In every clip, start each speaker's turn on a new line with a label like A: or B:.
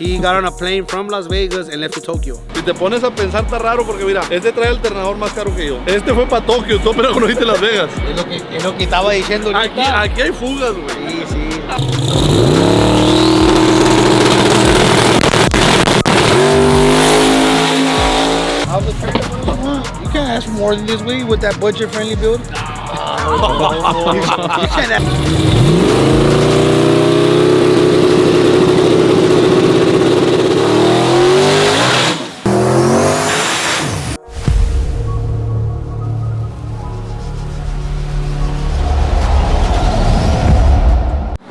A: He got on a plane from Las Vegas and left to Tokyo.
B: Si te pones a pensar, está raro porque mira, este trae el alternador más caro que yo. Este fue para Tokio, tú apenas conociste Las Vegas.
A: Es lo que estaba diciendo ahorita.
B: Aquí hay fugas, güey.
A: Sí, sí. You can't ask for more than this way with that budget-friendly build. You can't ask.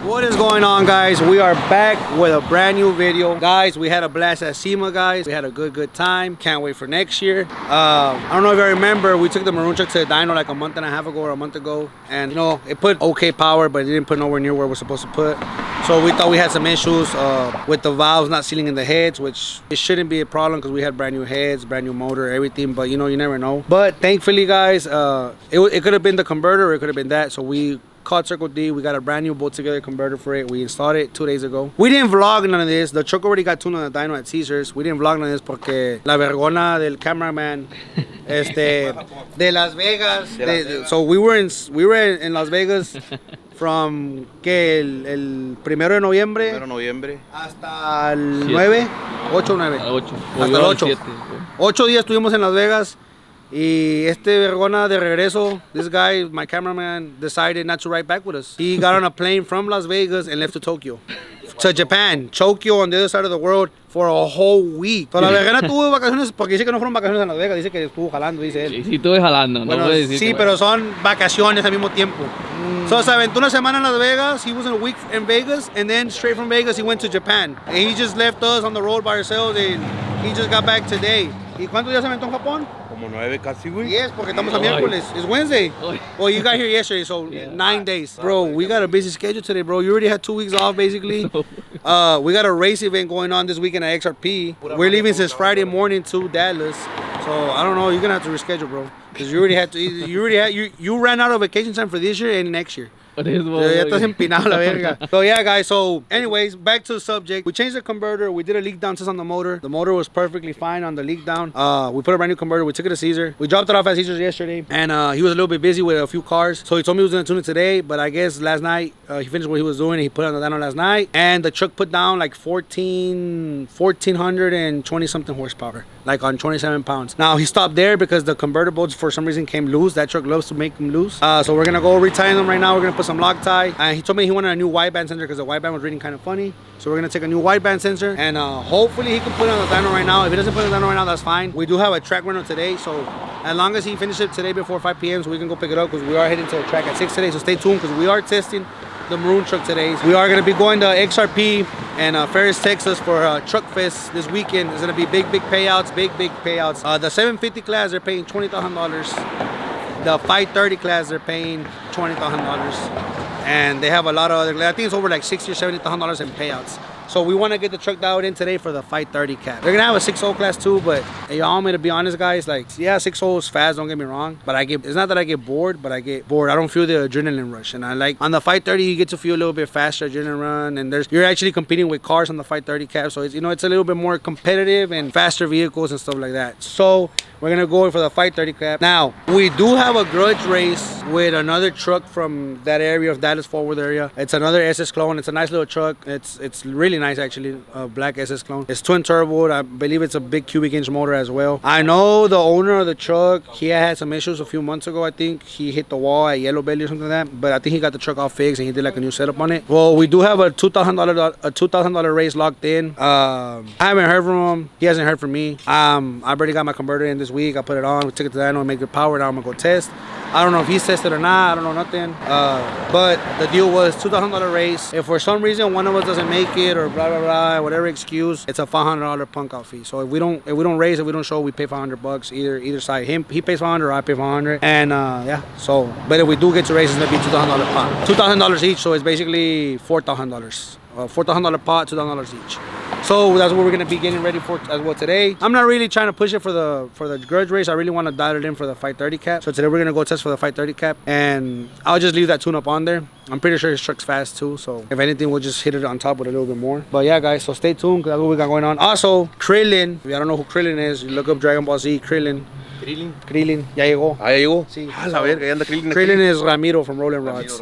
A: What is going on, guys? We are back with a brand new video. Guys, we had a blast at SEMA, guys. We had a good time. Can't wait for next year. I don't know if I remember, we took the maroon truck to Dyno like a month and a half ago or a month ago. And, you know, it put okay power, but it didn't put nowhere near where we're supposed to put. So we thought we had some issues with the valves not sealing in the heads, which it shouldn't be a problem because we had brand new heads, brand new motor, everything. But, you know, you never know. But thankfully, guys, it could have been the converter or it could have been that. So we called Circle D. We got a brand new bolt together converter for it. We installed it 2 days ago. We didn't vlog none of this. The truck already got tuned on the dyno at Caesars. We didn't vlog none of this porque la vergona del cameraman de Las Vegas. So we were in Las Vegas from que el 1 de noviembre hasta el 9, 8 o 9. Hasta el 8. 8 días estuvimos en Las Vegas. Y vergona de regreso, this guy, my cameraman, decided not to ride back with us. He got on a plane from Las Vegas and left to Tokyo. To Japan, Tokyo on the other side of the world for a whole week. So la vergona tuvo vacaciones, porque dice que no fueron vacaciones en Las Vegas, dice que estuvo jalando, dice él.
C: Sí, estuve jalando,
A: bueno,
C: no puede decir.
A: Sí, pero son vacaciones al mismo tiempo. So se aventó una semana en Las Vegas, he was in a week in Vegas, and then straight from Vegas he went to Japan. And he just left us on the road by ourselves, and he just got back today. ¿Y cuántos días se aventó en Japón?
B: Como 9 casi, güey.
A: Yes, porque estamos a miércoles. It's Wednesday. Well, you got here yesterday, so 9 days. Bro, we got a busy schedule today, bro. You already had 2 weeks off, basically. We got a race event going on this weekend at XRP. We're leaving since Friday morning to Dallas. So, I don't know. You're going to have to reschedule, bro. Because you already had to, you ran out of vacation time for this year and next year. Ya estás empinado la verga. So yeah, guys, so anyways, back to the subject. We changed the converter. We did a leak down test on the motor. The motor was perfectly fine on the leak down. We put a brand new converter. We took it to Caesar. We dropped it off at Caesar's yesterday, and he was a little bit busy with a few cars, so he told me he was gonna tune it today, but I guess last night he finished what he was doing and he put it on the dyno last night, and the truck put down like 1420 something horsepower, like on 27 pounds. Now he stopped there because the converter bolts for some reason came loose. That truck loves to make them loose. So we're gonna go retie them right now. We're gonna put some Loctite. And he told me he wanted a new wideband sensor because the wideband was reading kind of funny. So we're gonna take a new wideband sensor, and hopefully he can put it on the dyno right now. If he doesn't put it on the dyno right now, that's fine. We do have a track rental today, so as long as he finishes it today before 5 p.m. so we can go pick it up, because we are heading to the track at 6 today. So stay tuned, because we are testing the maroon truck today. We are gonna be going to XRP and Ferris, Texas for Truck Fest this weekend. It's gonna be big payouts, big payouts. The 750 class, they're paying $20,000. The 530 class, they're paying $20,000. And they have a lot of other, I think it's over like $60,000 or $70,000 in payouts. So we want to get the truck dialed in today for the 530 cap. They're gonna have a 6.0 class too, but hey, y'all want me to be honest, guys, like, yeah, 6.0 is fast, don't get me wrong, but it's not that I get bored, but I get bored. I don't feel the adrenaline rush, and I like, on the 530 you get to feel a little bit faster adrenaline run, and you're actually competing with cars on the 530 cap, so it's, you know, it's a little bit more competitive and faster vehicles and stuff like that. So we're gonna go in for the 530 cap. Now, we do have a grudge race with another truck from that area of Dallas Fort Worth area. It's another SS clone. It's a nice little truck. It's really nice, actually, a black SS clone. It's twin turbo. I believe it's a big cubic inch motor as well. I know the owner of the truck, he had some issues a few months ago. I think he hit the wall at Yellow Belly or something like that, but I think he got the truck all fixed and he did like a new setup on it. Well, we do have a $2,000 race locked in. I haven't heard from him. He hasn't heard from me. I already got my converter in this week. I put it on. We took it to Dyno and make it power. Now I'm gonna go test. I don't know if he's tested or not. I don't know nothing. But the deal was $2,000 race. If for some reason one of us doesn't make it or blah blah blah, whatever excuse, it's a $500 punk out fee. So if we don't race, if we don't show, we pay $500 either side. He pays $500 or I pay $500. And yeah. So, but if we do get to race, it's gonna be $2,000 pot. $2,000 each. So it's basically $4,000. $4,000 pot, $2,000 each. So that's what we're gonna be getting ready for as well today. I'm not really trying to push it for the grudge race. I really want to dial it in for the 530 cap. So today we're gonna go test for the 530 cap, and I'll just leave that tune up on there. I'm pretty sure his truck's fast too, so if anything, we'll just hit it on top with a little bit more. But yeah, guys, so stay tuned because that's what we got going on. Also, Krillin, if you don't know who Krillin is, you look up Dragon Ball Z, Krillin, ya llegó.
B: Ah, ya llegó.
A: Sí.
B: A la verga, ya anda Krillin.
A: Krillin is Ramiro from Rolling Rods.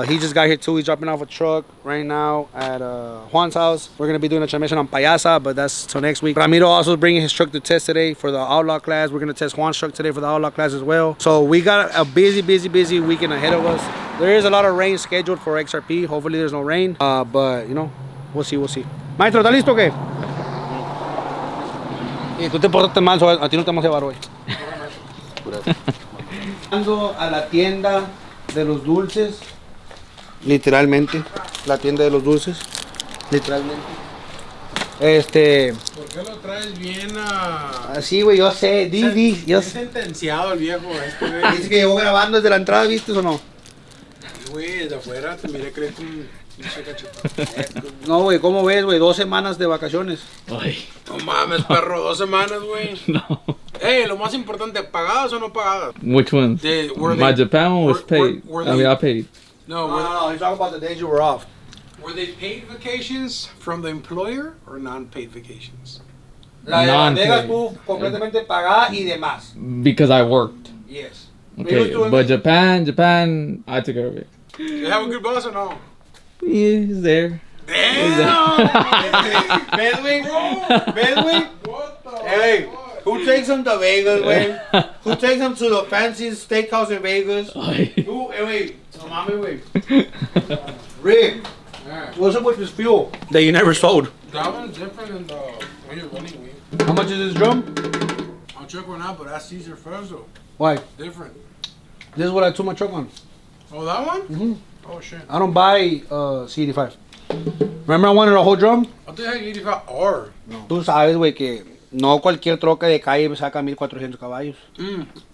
A: He just got here too. He's dropping off a truck right now at Juan's house. We're gonna be doing a transmission on Payasa, but that's till next week. Ramiro also is bringing his truck to test today for the Outlaw class. We're gonna test Juan's truck today for the Outlaw class as well. So we got a busy weekend ahead of us. There is a lot of rain scheduled for XRP. Hopefully there's no rain, but you know, we'll see. Maestro, ¿está listo o qué? Y tú te portaste mal, a ti no te vamos a llevar hoy. Ando a la tienda de los dulces. Literalmente, la tienda de los dulces. Literalmente.
C: ¿Por qué lo traes bien a...?
A: Así, güey, yo sé.
C: Es sentenciado el viejo güey.
A: Dice que llevo grabando desde la entrada, ¿viste o no?
C: Güey, desde afuera te miré que eres un...
A: No, güey, ¿cómo ves, güey? 2 semanas de vacaciones.
D: Ay.
C: No mames, perro, 2 semanas, güey.
D: No.
C: Lo más importante, ¿pagadas o no pagadas?
D: Which ones? My Japan one was paid. I paid.
C: No,
A: No, he's talking about the days you were off.
C: were they paid vacations from the employer or non-paid vacations?
A: La de
D: Non-paid.
A: Vegas estuvo completamente pagada y demás.
D: Because I worked.
A: Yes.
D: Okay, but Japan, I took care of it.
C: You have a good boss or no?
D: Yeah, he's there.
C: Damn!
A: Bedwin?
C: What the
A: Hey,
C: fuck?
A: who takes him to Vegas, güey? Who takes him to the fancy steakhouse in Vegas?
D: Ay.
A: Who? Wait. No mames, güey. Rick,
C: Yeah.
A: what's up with this fuel that you never sold?
C: That one's different than the when you're running weed.
A: How much is this drum?
C: I'll check one out, but that's Caesar first though.
A: Why?
C: Different.
A: This is what I took my truck on.
C: Oh, that one?
A: Mhm.
C: Oh shit.
A: I don't buy C85. Remember I wanted a whole drum?
C: I think I had 85R.
A: Tú sabes, güey, que no cualquier troca de calle saca 1400 caballos.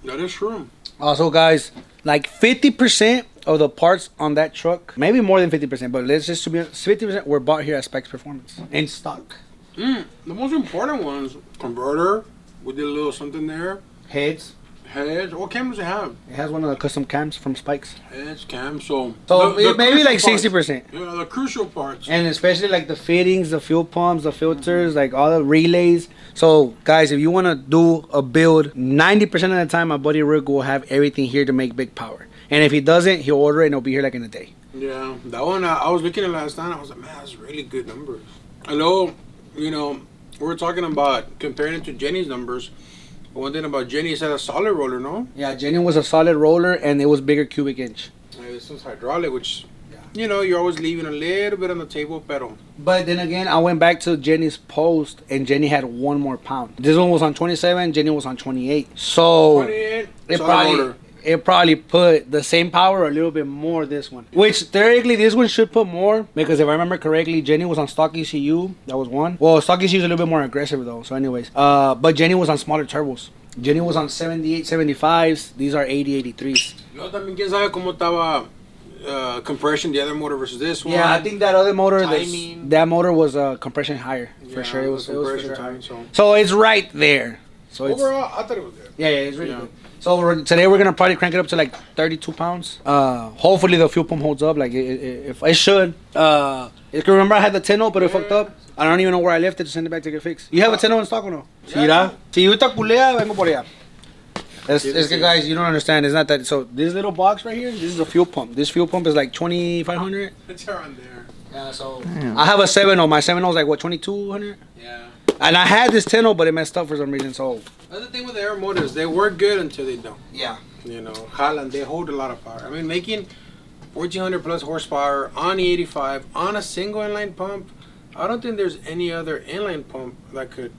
C: That is true.
A: Also, guys, like 50% of the parts on that truck, maybe more than 50%, but let's just be 50% were bought here at Specs Performance in stock.
C: The most important ones, converter, we did a little something there.
A: Heads.
C: Heads, what cams they have?
A: It has one of the custom cams from Spikes.
C: Heads, cams, so...
A: So
C: the
A: maybe like
C: crucial
A: 60%.
C: parts. Yeah, the crucial parts.
A: And especially like the fittings, the fuel pumps, the filters, like all the relays. So guys, if you want to do a build, 90% of the time my buddy Rick will have everything here to make big power. And if he doesn't, he'll order it and it'll be here like in a day.
C: Yeah, that one, I was looking at last night, I was like, man, that's really good numbers. I know, you know, we're talking about comparing it to Jenny's numbers. One thing about Jenny is had a solid roller, no?
A: Yeah, Jenny was a solid roller and it was bigger cubic inch.
C: This was hydraulic, which, you know, you're always leaving a little bit on the table, pero...
A: But then again, I went back to Jenny's post and Jenny had 1 more pound. This one was on 27, Jenny was on 28. So
C: 28,
A: it
C: solid
A: probably
C: roller.
A: it probably put the same power or a little bit more this one. Which theoretically this one should put more because if I remember correctly, Jenny was on stock ECU. That was one. Well, stock ECU is a little bit more aggressive though. So anyways, but Jenny was on smaller turbos. Jenny was on 78, 75s. These are 80, 83s.
C: No, también quién sabe cómo estaba compression, the other motor versus this one.
A: Yeah, I think that other motor,
C: Timing.
A: that motor was compression higher for
C: Yeah,
A: sure. It was for
C: compression
A: sure
C: time,
A: higher.
C: so...
A: So it's right there. So it's,
C: Overall, I thought it was good.
A: yeah, it's really
C: Yeah.
A: good. So today we're gonna probably crank it up to like 32 pounds. Hopefully the fuel pump holds up. Like if it should. If you remember, I had the 10 but it fucked up. I don't even know where I left it to send it back to get fixed. You have a 10 in stock or no?
C: Yeah.
A: Mira, si ahorita culea, vengo por allá. Es que guys, you don't understand. It's not that. So this little box right here, this is a fuel pump. This fuel pump is like 2,500.
C: It's around there.
A: Yeah, so I have a 7.0. My 7.0 is like what, 2,200?
C: Yeah.
A: And I had this 10, but it messed up for some reason. So
C: That's the thing with the air motors. They work good until they don't.
A: yeah.
C: You know, Holland, they hold a lot of power. I mean, making 1,400 plus horsepower on the 85 on a single inline pump, I don't think there's any other inline pump that could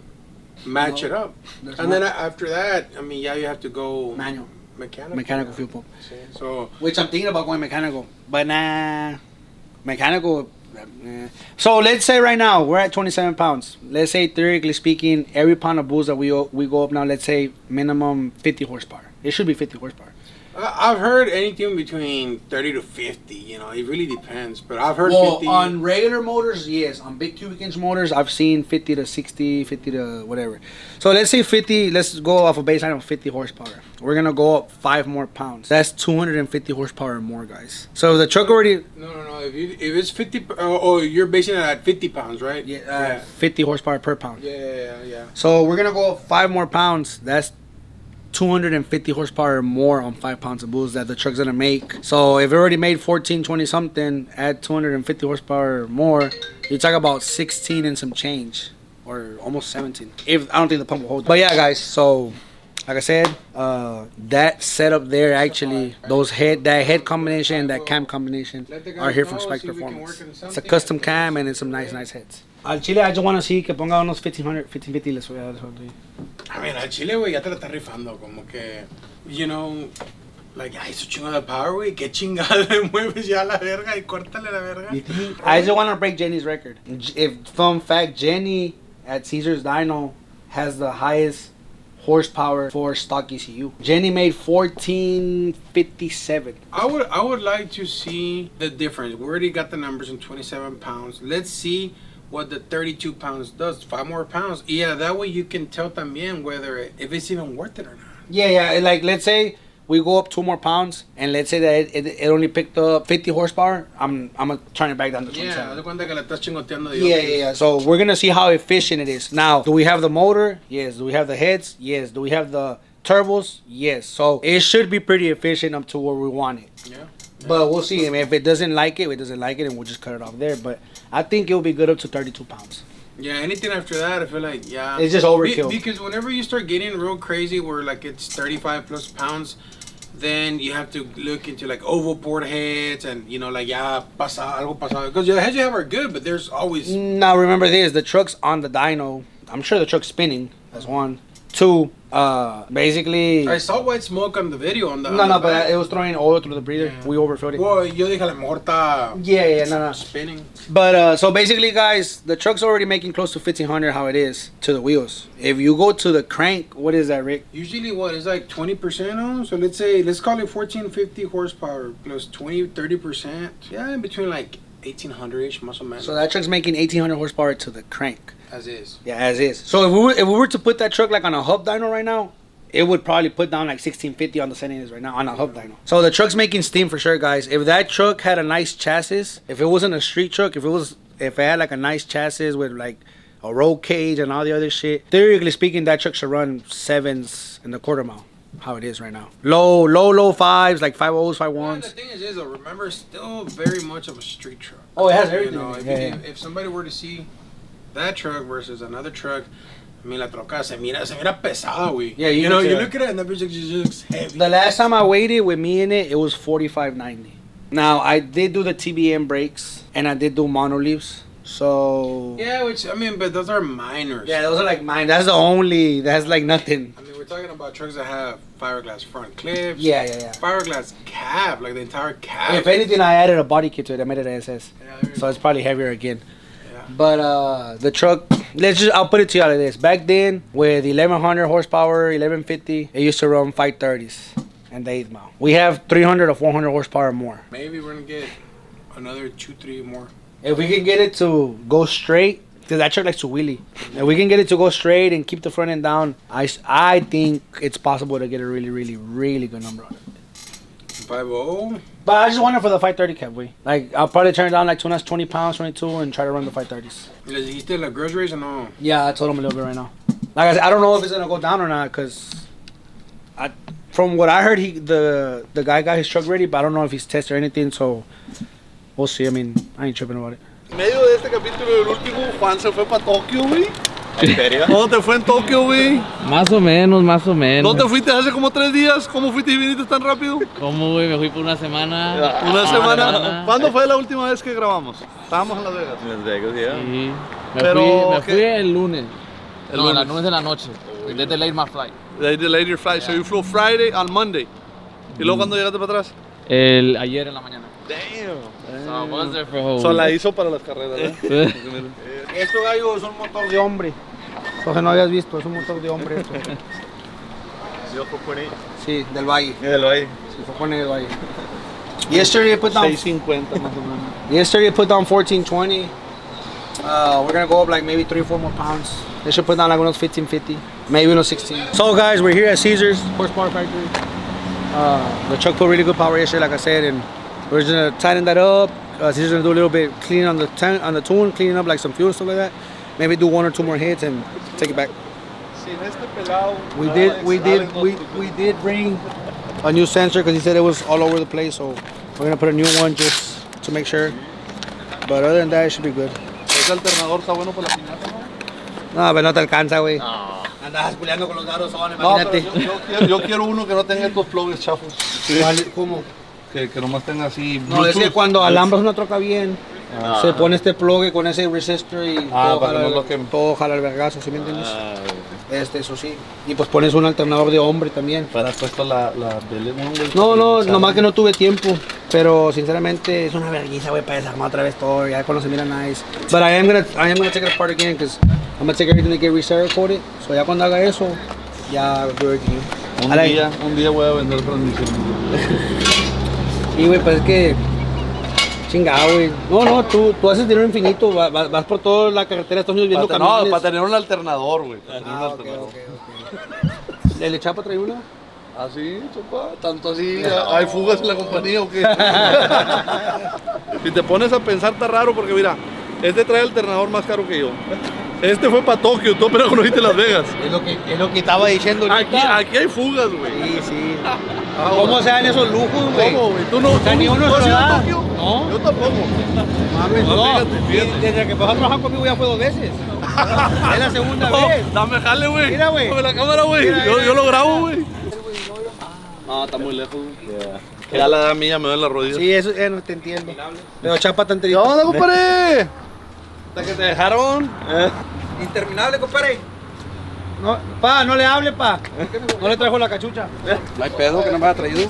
C: match it up. And then after that, I mean, yeah, you have to go
A: Manual.
C: mechanical
A: Fuel pump.
C: So
A: Which I'm thinking about going mechanical, but nah, mechanical. So let's say right now we're at 27 pounds. Let's say theoretically speaking, every pound of boost that we go up now, let's say minimum 50 horsepower. It should be 50 horsepower.
C: I've heard anything between 30 to 50. You know, it really depends. But I've heard
A: Well,
C: 50.
A: on regular motors, yes. On big cubic inch motors, I've seen 50 to 60, 50 to whatever. So let's say 50. Let's go off a baseline of 50 horsepower. We're gonna go up 5 more pounds. That's 250 horsepower more, guys. So the truck already.
C: No. If it's 50, you're basing it at 50 pounds, right?
A: Yeah, 50 horsepower per pound.
C: Yeah.
A: So we're gonna go up 5 more pounds. That's 250 horsepower more on 5 pounds of boost that the truck's gonna make. So if it already made 14, 20 something, add 250 horsepower more, you talk about 16 and some change, or almost 17. If I don't think the pump will hold. But yeah, guys. So like I said, that setup there actually, that head combination, that cam combination are here from Spike Performance. It's a custom cam and it's some nice heads. Al Chile, I just want to see que ponga unos 1550 les voy a dar.
C: I mean, al Chile, güey, ya te la está rifando. Como que, you know, like, ay, su chingo de power, güey. Qué chingada le mueves ya la verga y córtale la verga.
A: I just want to break Jenny's record. If, fun fact, Jenny at Caesar's Dyno has the highest horsepower for stock ECU. Jenny made 1457.
C: I would like to see the difference. We already got the numbers in 27 pounds. Let's see what the 32 pounds does. 5 more pounds. Yeah, that way you can tell también whether if it's even worth it or not.
A: Yeah. Like, let's say we go up 2 more pounds, and let's say that it only picked up 50 horsepower. I'm gonna turn it back down to 27. Yeah. So we're gonna see how efficient it is. Now, do we have the motor? Yes. Do we have the heads? Yes. Do we have the turbos? Yes. So it should be pretty efficient up to where we want it.
C: Yeah.
A: But we'll see. I mean, if it doesn't like it, and we'll just cut it off there. But I think it'll be good up to 32 pounds.
C: Yeah, anything after that, I feel like, yeah.
A: It's just overkill.
C: Because whenever you start getting real crazy where, like, it's 35 plus pounds, then you have to look into, like, oval port heads and, you know, like, algo pasado. Because the heads you have are good, but there's always...
A: Now, remember this. The truck's on the dyno. I'm sure the truck's spinning. That's one. 2, basically...
C: I saw white smoke on the video.
A: But it was throwing oil through the breather. Yeah. We overfilled it.
C: Well, yo dije, a lo mejor está...
A: No.
C: Spinning.
A: But, so basically, guys, the truck's already making close to 1,500 how it is to the wheels. If you go to the crank, what is that, Rick?
C: Usually, it's like 20% on. So let's call it 1,450 horsepower plus 30%. Yeah, in between like 1,800-ish, más o menos.
A: So that truck's making 1,800 horsepower to the crank.
C: As is.
A: Yeah, as is. So if we were to put that truck like on a hub dyno right now, it would probably put down like 1,650 on the settings right now on a hub dyno. So the truck's making steam for sure, guys. If that truck had a nice chassis, if it wasn't a street truck, if it had like a nice chassis with like a roll cage and all the other shit, theoretically speaking, that truck should run 7s in the quarter mile. How it is right now. Low 5s, like 5.0s, 5.1s.
C: Yeah, the thing is though, remember, still very much of a street truck.
A: Oh, it has everything.
C: You know, if somebody were to see that truck versus another truck, I mean, la troca se mira pesada, güey.
A: Yeah,
C: you look at it and that bitch just looks heavy.
A: The last time I weighed it with me in it, it was 45.90. Now, I did do the TBM brakes and I did do mono leaves. So...
C: Yeah, but those are minors.
A: Yeah, those are like mine. That's like nothing.
C: I mean, we're talking about trucks that have fiberglass front clips.
A: Yeah.
C: Fiberglass cab, like the entire cab.
A: If anything, I added a body kit to it. I made it SS.
C: Yeah,
A: so it's probably heavier again. But the truck, I'll put it to you like this. Back then, with 1,100 horsepower, 1,150, it used to run 530s and the 8th mile. We have 300 or 400 horsepower more.
C: Maybe we're going to get another 2-3 more.
A: If we can get it to go straight, because that truck likes to wheelie. If we can get it to go straight and keep the front end down, I think it's possible to get a really, really, really good number on it.
C: 5.0?
A: But I just want it for the 530 cab, way. Like, I'll probably turn it down like 20 pounds, 22, and try to run the 530s.
C: ¿Les dijiste las groceries or no?
A: Yeah, I told him a little bit right now. Like I said, I don't know if it's going to go down or not, because from what I heard, the guy got his truck ready, but I don't know if he's tested or anything, so we'll see. I mean, I ain't tripping about it.
B: En medio de este capítulo del último, Juan se fue para Tokio, güey. ¿En serio? ¿Cómo te fue en Tokio, güey?
D: Más o menos.
B: ¿No te fuiste hace como 3 días? ¿Cómo fuiste y viniste tan rápido?
D: ¿Cómo, güey? Me fui por una semana.
B: ¿Una semana? ¿Cuándo fue la última vez que grabamos? Estábamos en Las Vegas.
E: En Las Vegas, ya.
D: Sí. Me fui el lunes. El lunes de la noche. They delayed my flight.
B: They delayed your flight. Yeah. So you flew Friday on Monday. ¿Y luego cuándo llegaste para atrás?
D: Ayer en la mañana.
B: Damn.
D: So I was there for a whole
B: week. La hizo para las carreras, ¿eh?
A: Esto, gallo, es un motor de hombre. Entonces no habías visto, es un motor de hombre esto.
E: ¿0.8?
A: Sí, del Valle.
E: Del Valle.
A: Y fue con él ahí. Yesterday I put down
B: 650 más o menos.
A: Yesterday I put down 1420. We're gonna go up like maybe 3-4 more pounds. They should put down like unos 1550, maybe unos 16. So guys, we're here at Caesar's Horsepower Factory. The truck put really good power yesterday, like I said, and we're just gonna tighten that up. Caesar's gonna do a little bit cleaning on the tune, cleaning up like some fuel stuff like that. Maybe do 1 or 2 more hits and take it back. We did bring a new sensor because he said it was all over the place, so we're gonna put a new one just to make sure. But other than that, it should be good.
B: Ese alternador está bueno para la piñata, ¿no?
A: No, pero no te alcanza, güey.
B: No.
A: Andas culeando con los dados,
B: No,
A: imagínate.
B: pero yo quiero uno que no tenga estos plugs chafos. Sí.
A: ¿Cómo?
B: Que nomás tenga así.
A: No, es que cuando alambras una troca bien, se pone este plug con ese resistor y todo jala el vergazo, ¿sí me entiendes? Eso sí. Y pues pones un alternador de hombre también.
B: Para puesto la Belén.
A: No, nomás que no tuve tiempo. Pero sinceramente es una vergüenza, güey, para desarmar otra vez todo. Ya cuando se mira nice. But I am gonna take it apart again because I'm gonna take everything to get recirculated. So ya cuando haga eso, ya we'll do it.
B: Un día voy a vender transmisión.
A: Sí, güey, pues es que chingado, güey. No, tú haces dinero infinito, vas por toda la carretera, estás viendo camiones.
B: No, para tener un alternador, güey.
A: Ok. ¿El Chapa trae uno?
B: ¿Ah, sí, chopa? ¿Tanto así? ¿Hay fugas en la compañía o qué? Si te pones a pensar, está raro porque mira, este trae alternador más caro que yo. Este fue para Tokio, tú apenas conociste Las Vegas.
A: Es lo que estaba diciendo ahorita.
B: Aquí hay fugas, güey.
A: Sí. ¿Cómo se dan esos lujos, güey?
B: ¿Cómo, güey? ¿Tú no
A: ni uno
B: has
A: se
B: ido
A: lo
B: a
A: da?
B: Tokio?
A: No.
B: Yo tampoco.
A: Mames, no.
B: Fíjate.
A: Desde que pasó a trabajar conmigo ya fue 2 veces. Es la segunda vez.
B: Dame jale, güey.
A: Mira, güey.
B: Dame la cámara, güey. Yo lo grabo, güey. No, está muy lejos, güey. Ya la edad mía me duele la rodilla.
A: Sí, eso no te entiendo. Pero Chapa tan triste.
B: ¿Qué onda, compadre? ¿Hasta que te dejaron?
A: Interminable, compadre. No, no le hable, pa. No le trajo la cachucha.
E: No hay pedo que no me haya traído.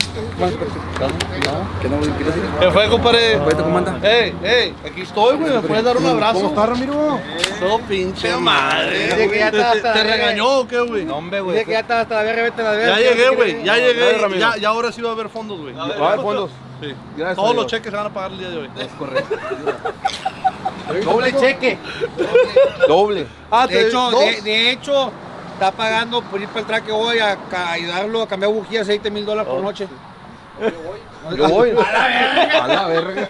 E: ¿Qué no quieres decir?
B: ¿Qué fue, compadre?
E: ¿Cómo anda?
B: Hey, aquí estoy, güey. ¿Me puedes dar un abrazo?
E: ¿Cómo estás, Ramiro?
B: Eso, pinche madre.
A: Dice que ya está hasta
B: ¿Te
A: la verga.
B: regañó o qué, güey?
E: No, hombre, güey.
A: Dice que ya está hasta la verga, vete a la verga.
B: Ya llegué, güey. Ya
E: Dale,
B: llegué.
E: Ramiro.
B: Ya ahora sí va a haber fondos, güey.
E: ¿Va a haber fondos?
B: Sí.
E: Gracias a
B: Todos los
E: Dios.
B: cheques se van a pagar el día de hoy.
E: Es correcto.
A: Doble cheque.
E: Doble.
A: De hecho, está pagando por ir para el traque hoy a ayudarlo a cambiar bujías $7,000 por noche.
E: Yo voy. A la verga.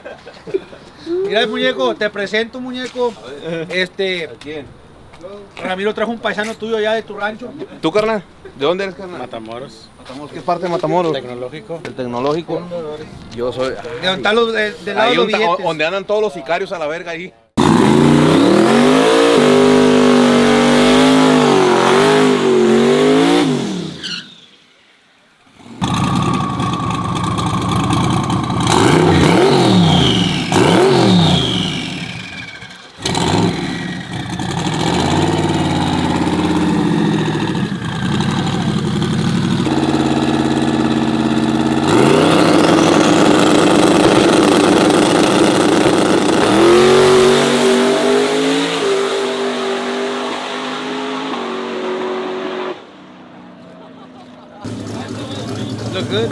A: Mira el muñeco, te presento, muñeco.
E: ¿Quién?
A: Ramiro trajo un paisano tuyo allá de tu rancho.
E: ¿Tú, carnal? ¿De dónde eres, carnal?
C: Matamoros.
E: ¿Qué parte de Matamoros?
C: Tecnológico.
E: El tecnológico. Yo soy.
A: De donde están los del lado
E: Ahí
A: de los billetes.
E: donde andan todos los sicarios a la verga ahí.
A: Look good.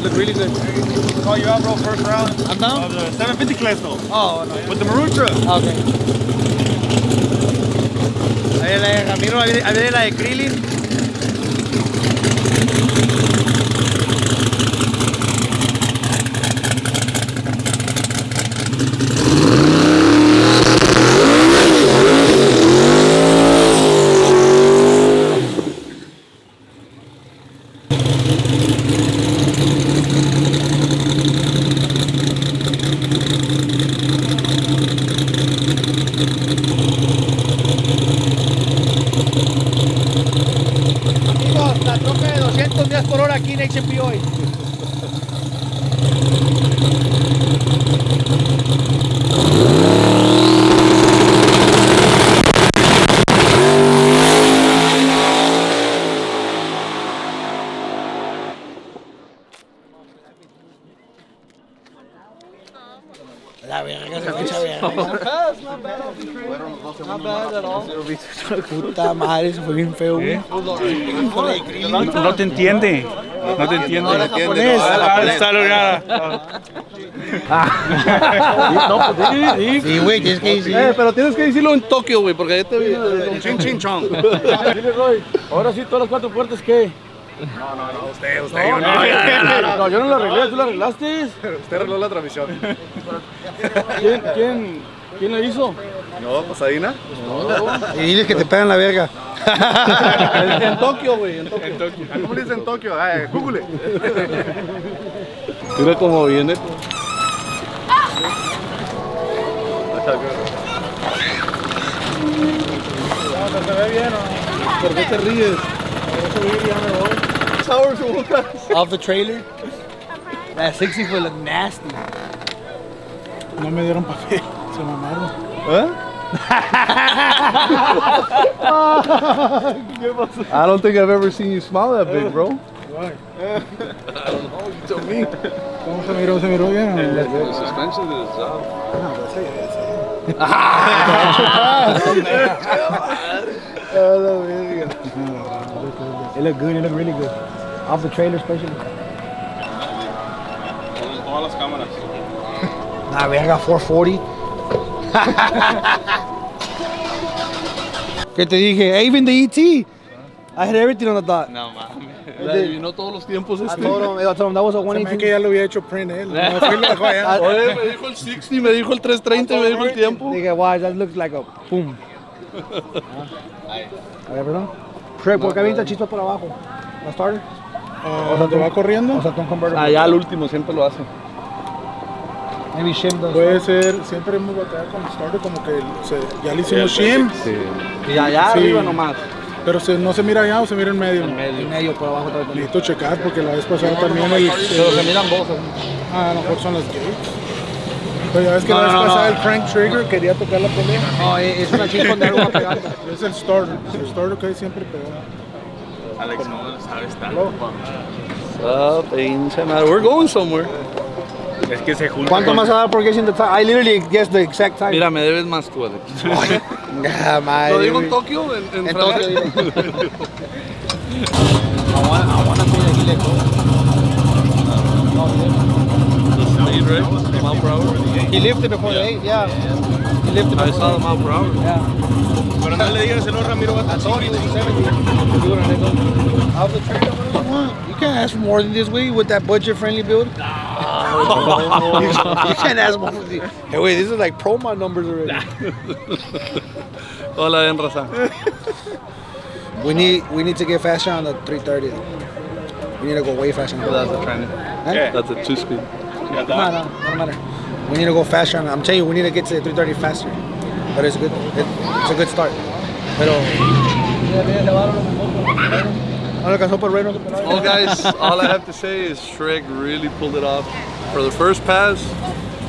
A: Look really good.
C: Call you out, bro. First round.
A: I'm down.
C: Of the 750 class, though.
A: Oh, no.
C: With the maroon truck.
A: Okay. Ahí viene la de Ramiro, ahí viene la de Krillin. Amigos, la troca de 200 millas por hora aquí en HP hoy. La verga, se escucha verga. Puta madre, eso fue bien feo, güey.
C: No te entiende.
E: No te entiendo.
D: Habla japonés.
E: No, pues sí.
A: Sí, güey, tienes que decir.
B: Pero tienes que decirlo en Tokio, güey, porque ahí te viene de
E: Chin chin chong.
F: Dile, Roy, ahora sí, todas las 4 puertas, ¿qué?
E: Usted.
F: No, yo no la arreglé, tú la arreglaste.
E: Usted arregló la transmisión.
F: ¿Quién la hizo?
E: No, pasadina.
A: Y diles que te pegan la verga.
B: en Tokio, güey. En Tokio.
E: ¿Cómo le dicen en Tokio? Google.
B: Mira cómo viene.
F: Se ve bien,
B: ¿Por qué te ríes?
A: Off the trailer. That 60 foot look nasty.
F: No me dieron papel, se mamaron.
B: I don't think I've ever seen you smile that big, bro.
F: Why?
B: I don't know, you tell me.
F: ¿Cómo se miró? ¿Se miró bien?
E: The suspension is out.
F: It looked good, it looked really good. Off the trailer especially.
E: Todas las cámaras.
A: Nah, verga, 440. ¿Qué te dije? Hey, even the ET. I had everything on the dot.
E: No mames.
B: Adivinó todos los tiempos
A: I
B: este.
A: told him that was a
F: Se me que
A: 118.
F: ya lo había hecho print él. No, fue y lo dejó allá.
B: Oye, me dijo el 60, me dijo el 330, me dijo el tiempo.
A: Dije, wow, that looks like a boom. A ver, perdón. Shrek, ¿por qué avienta chispas por abajo? ¿La starter?
F: ¿Dónde va corriendo?
A: O sea, tú un converter.
B: Allá al último siempre lo hace.
A: Maybe shim does.
F: Puede ser, siempre hemos batallado con el starter como que ya le hicimos shim,
B: Sí. Y allá
F: Sí.
B: arriba nomás.
F: pero no se mira allá o se mira en medio.
A: En medio, por abajo también.
F: Necesito checar porque la vez pasada también
B: Pero se miran dos.
F: a lo mejor son las gates. Pero ya ves que
A: No,
F: la vez
A: no, no,
F: pasada
A: no.
F: el crank trigger quería tocar la pelea.
A: No, es una chispa donde algo va pegando.
F: Es el starter que siempre pegó.
E: Alex, no sabes
B: Pinche madre. We're going somewhere.
E: Es que se juntan.
A: ¿Cuánto más a dar por guessing the time? I literally guessed the exact time.
B: Mira, me debes más tú, Alex.
A: Ah, madre.
B: ¿Lo digo en
A: güey.
B: Tokio? En
A: En
B: Francia?
A: Tokio, I wanna say that he let go.
B: The speed, right? The mile per hour?
A: He lifted before the 8, yeah. He lifted
B: I
A: before
B: saw
A: the
B: the mile per hour.
A: Yeah.
E: Pero no le digas, no, Ramiro va a
A: told you, 70. You wanna let go? How's the trade? What do you want? You can't ask for more than this way with that budget-friendly build. You can't ask more than this. Hey, wait, this is like promo numbers already.
B: Hola, bien, raza.
A: We need to get faster on the 330. We need to go way faster.
B: That's a training.
A: Huh?
B: That's a 2-speed.
A: No, don't matter. We need to go faster. I'm telling you, we need to get to the 330 faster. But it's good. It's a good start. Pero. No le alcanzó por Reno.
B: Well, guys, all I have to say is Shrek really pulled it off. For the first pass,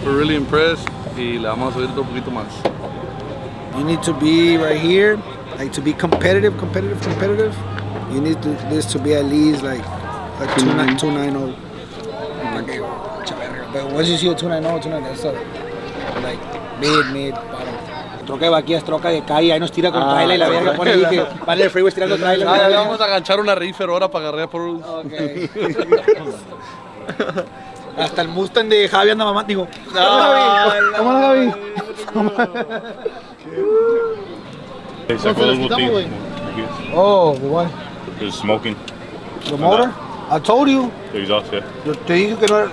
B: we're really impressed. Y le vamos a subir otro poquito más.
A: You need to be right here, like to be competitive. You need this to be at least like a 290. But once you see a 290, that's like mid, bottom. Troca de vaquillas, troca de calle, ahí nos tira con trailer y la verga pone ahí que vale el freeway tirando trailer.
B: Ah, le vamos a agachar una reefer ahora para agarrar por un...
A: Okay. Hasta el Mustang de Javi anda mamá, digo. ¿Cómo anda Javi?
E: Sacó dos botellas.
A: Oh, what?
E: It's smoking.
A: The motor? I told you.
E: The exhaust, yeah.
A: Yo te dije que no era,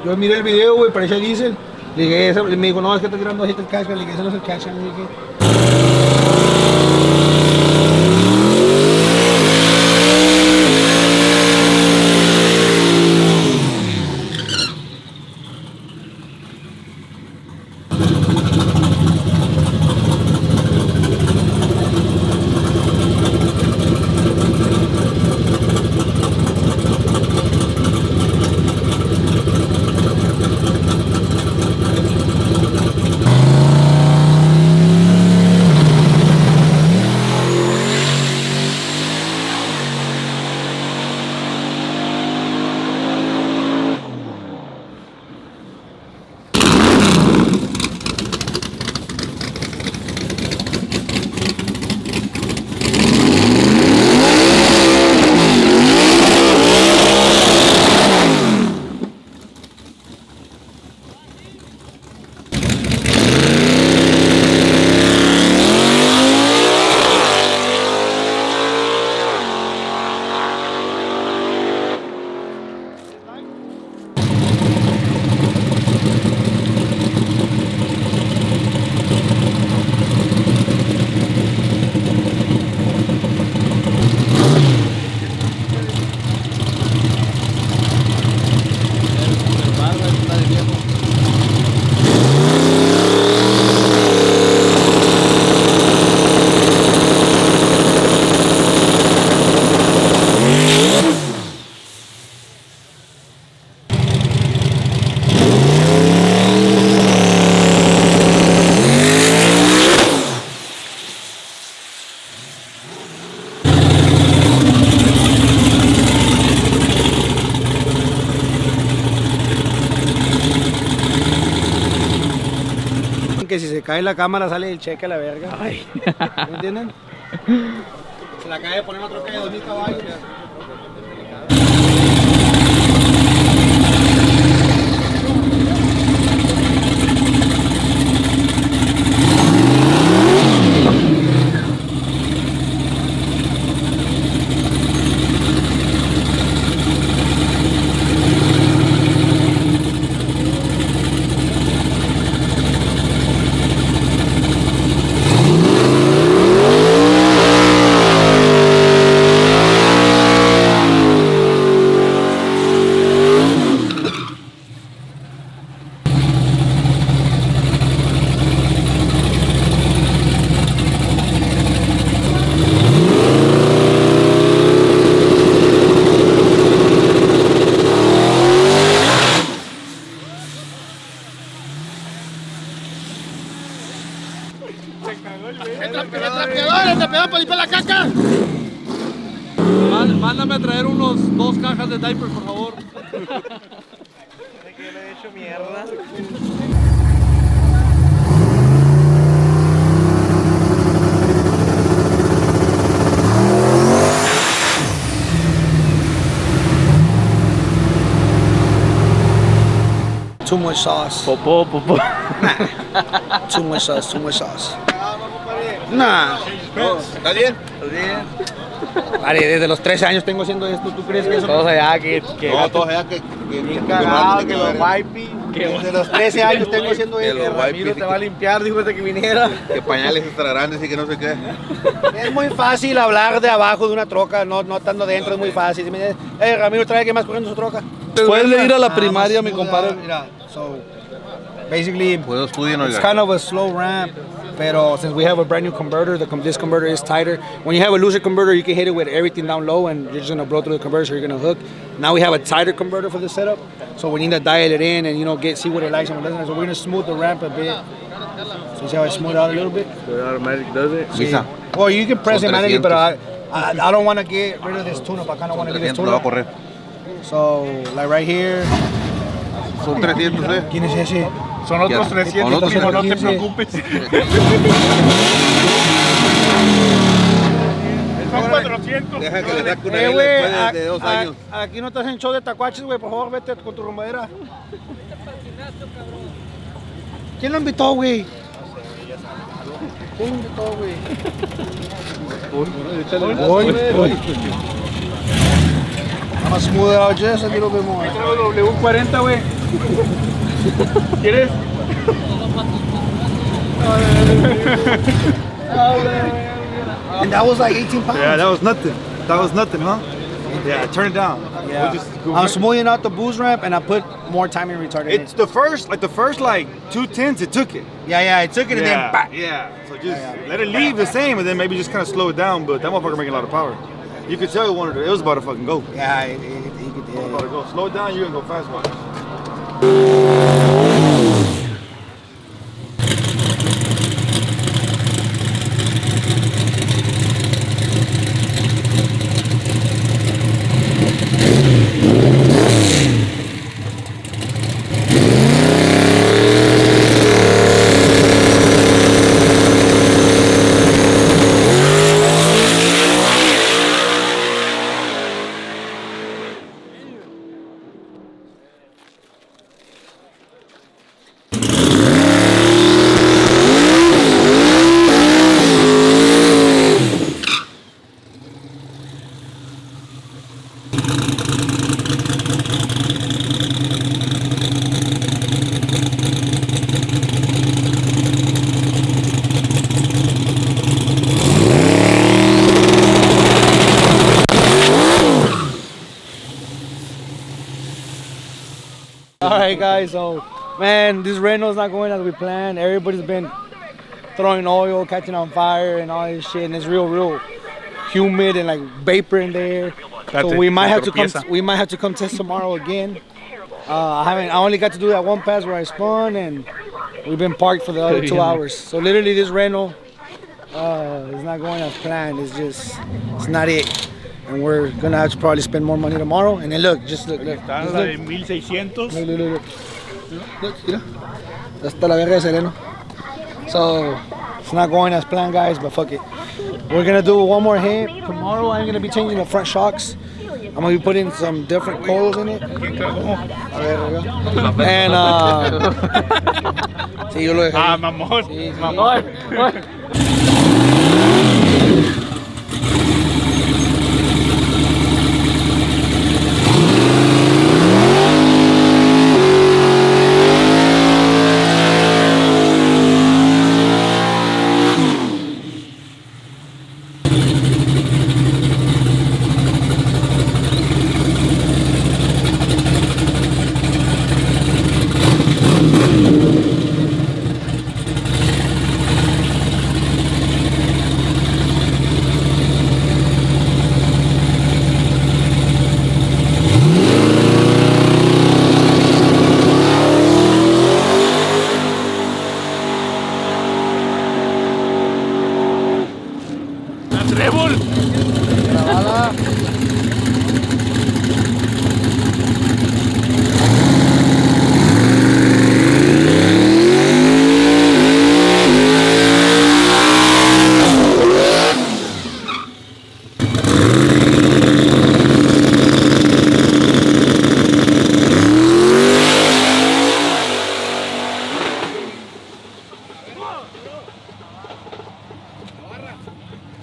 A: yo miré el video, güey, parecía diesel. Le dije, me dijo, no, es que está tirando aceite el cash. Le dije, ese no es el cash. Le dije, cae la cámara, sale el cheque a la verga.
D: Ay.
A: ¿Me entienden? Se la acaba de poner una troca de 2000 caballos.
F: ¡El trapeador para limpiar la caca!
B: Mándame a traer unos 2 cajas de diapers, por favor.
E: Que le he hecho mierda.
A: Too much sauce.
D: Popó.
A: Too much sauce, too much sauce. Nah.
E: ¿Está bien? ¿Está bien?
A: Vale, desde los 13 años tengo haciendo esto. ¿Tú crees que eso?
D: Todos allá que
E: No, todos allá que
F: Bien cagado, que los wipey.
A: Desde los 13 años tengo haciendo
E: Que
A: esto.
E: los wipes
F: Ramiro te va a limpiar, dijo desde que viniera.
E: que pañales extra grandes y que no sé qué.
A: Es muy fácil hablar de abajo de una troca, no estando dentro, es muy fácil. Si me dices, Ramiro, trae que más corriendo su troca.
B: Después de ir a la primaria, mi compadre.
A: Mira, so basically,
E: Puedo estudiar,
A: it's
E: oiga.
A: kind of a slow ramp. Pero since we have a brand new converter, this converter is tighter. When you have a looser converter, you can hit it with everything down low and you're just gonna blow through the converter, so you're gonna hook. Now we have a tighter converter for this setup, so we need to dial it in and see what it likes and what it doesn't. So we're gonna smooth the ramp a bit. So see how I smooth out a little bit?
E: The automatic does it.
A: Sí.
E: Misa.
A: Well, you can press it
E: Son
A: manually, but
E: 300.
A: I don't want to get rid of this tune-up. I kind of want to get this
E: 300 lo va a
A: tune-up.
E: correr.
A: So, like right here.
E: Son 300,
A: ¿Quién es ese?
F: Son otros
E: Ya,
F: 300,
E: con otros
F: pero no te
A: 300.
F: preocupes. Son 400.
E: Deja que le saque una regla
A: Güey,
E: después de 2 años.
A: aquí no estás en show de tacuaches, güey. Por favor, vete con tu rumbadera. ¿Quién lo invitó, güey? ¿Quién lo invitó, güey? Hoy. I'm gonna smooth it out just a little bit more.
F: W40, güey. ¿Quieres?
A: And that was like 18 pounds.
G: Yeah, that was nothing. That was nothing, huh? Yeah, turn it down.
A: Yeah.
G: We'll just go
A: I'm
G: back.
A: smoothing out the boost ramp and I put more timing retarder in
G: It's
A: it.
G: the first 210s, it took it.
A: Yeah, I took it and then bang.
G: Yeah. So just let it leave the same and then maybe just kind of slow it down. But that motherfucker making a lot of power. You could tell it was about to fucking go.
A: Yeah, he could.
G: About to go. Slow it down, you're gonna go fast, man.
A: Alright guys, so man, this Renault's not going as we planned. Everybody's been throwing oil, catching on fire and all this shit, and it's real humid and like vapor in there. So we might have to come test tomorrow again. I only got to do that one pass where I spun, and we've been parked for the other 2 hours. So literally this Renault is not going as planned. It's not it. And we're gonna have to probably spend more money tomorrow. And then look, just look.
F: Está la de 1600.
A: Look, mira. Hasta la verga de sereno. So it's not going as planned, guys, but fuck it. We're gonna do one more hit. Tomorrow I'm gonna be changing the front shocks. I'm gonna be putting some different coils in it. Okay, there we go. And see, you look.
G: Mamón.
A: Sí, sí.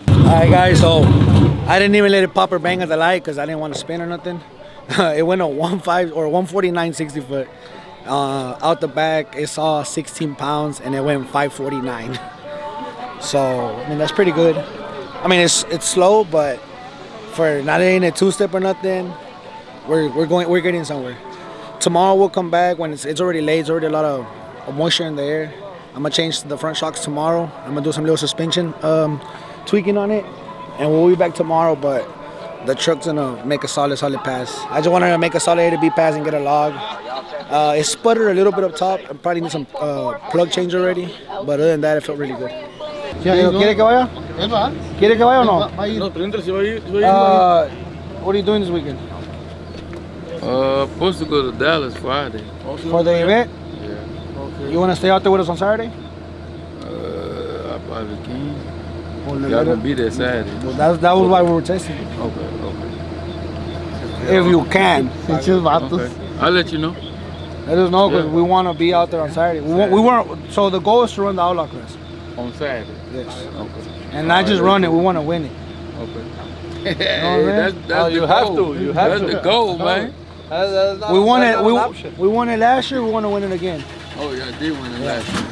A: Alright guys, so I didn't even let it pop or bang at the light because I didn't want to spin or nothing. It went a 1.5 or 149 60 foot. Out the back it saw 16 pounds and it went 549. So I mean that's pretty good. I mean it's slow, but for not in a two-step or nothing, we're getting somewhere. Tomorrow we'll come back when it's already late. It's already a lot of moisture in the air. I'm gonna change the front shocks tomorrow. I'm gonna do some little suspension tweaking on it, and we'll be back tomorrow. But the truck's gonna make a solid pass. I just wanted to make a solid A to B pass and get a log. It sputtered a little bit up top. I probably need some plug change already, but other than that, it felt really good. ¿Quiere que vaya? ¿Quiere que vaya o no?
D: No, pregúntale si va a ir.
A: What are you doing this weekend?
H: Supposed to go to Dallas Friday.
A: For the event?
H: Yeah.
A: Okay. You want to stay out there with us on Saturday?
H: I probably can.
A: Well,
H: Y'all gonna be there Saturday.
A: Well, that was why we were testing.
H: Okay.
A: If you can.
H: Okay. I'll let you know.
A: Let us know because we want to be out there on Saturday. We weren't. So the goal is to run the outlaw class.
H: On Saturday?
A: Yes.
H: Okay.
A: And not just run it. We want to win it.
H: Okay.
A: That's
B: You have to. You have
H: That's
B: to.
H: the goal, man.
A: We won it. We won it last year. We want to win it again.
H: Oh, yeah, I did win it last year.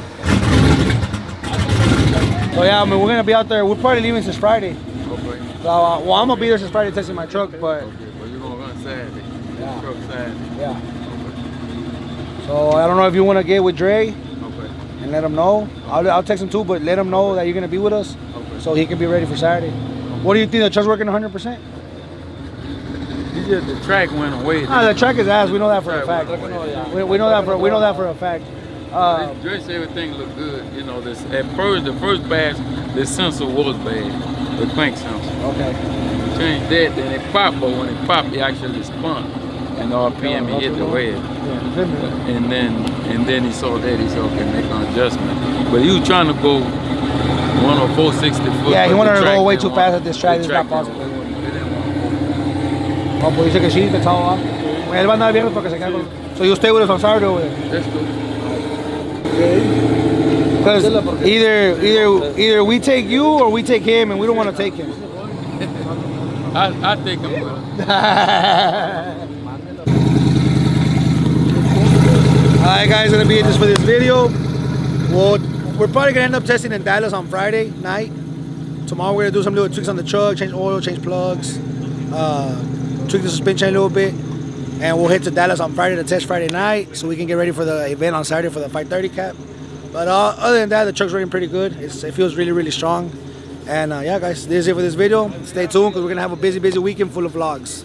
A: So yeah, I mean we're gonna be out there. We're probably leaving since Friday.
H: Okay.
A: So well, I'm gonna be there since Friday testing my truck, but
H: Okay, but you're gonna run Saturday.
A: Yeah.
H: Truck Saturday.
A: yeah. So I don't know if you want to get with Dre
H: Okay.
A: and let him know. I'll text him too, but let him know that you're gonna be with us,
H: Okay.
A: so he can be ready for Saturday. What do you think? The truck's working 100%?
H: It's just the track went away.
A: Nah, the track is ass. We know that for a
H: Track
A: fact.
H: went away.
A: We know that for a fact.
H: Dress everything looked good. You know, this at first, the first batch, the sensor was bad, the crank sensor.
A: Okay.
H: Changed that, then it popped, but when it popped, it actually spun, and the RPM it hit the red.
A: Yeah.
H: And then he saw that, he said, okay, make an adjustment. But he was trying to go 104, 60 foot.
A: Yeah, he
H: but
A: wanted
H: the
A: to
H: track
A: go way
H: didn't
A: too fast at this track.
H: the
A: It's not
H: track
A: possible.
H: didn't want
A: Oh, pues dice que sí, que está abajo. Él va a andar viernes porque se queda con... So you stay with us on Saturday over there?
H: That's good.
A: Because either we take you or we take him, and we don't want to take him.
H: I think I'm with.
A: Alright guys, gonna be it just for this video. Well, we're probably gonna end up testing in Dallas on Friday night. Tomorrow we're gonna do some little tweaks on the truck, change oil, change plugs, tweak the suspension a little bit, and we'll head to Dallas on Friday to test Friday night, so we can get ready for the event on Saturday for the 530 cap. But other than that, the truck's running pretty good. It feels really strong. And yeah, guys, this is it for this video. Stay tuned because we're gonna have a busy weekend full of vlogs.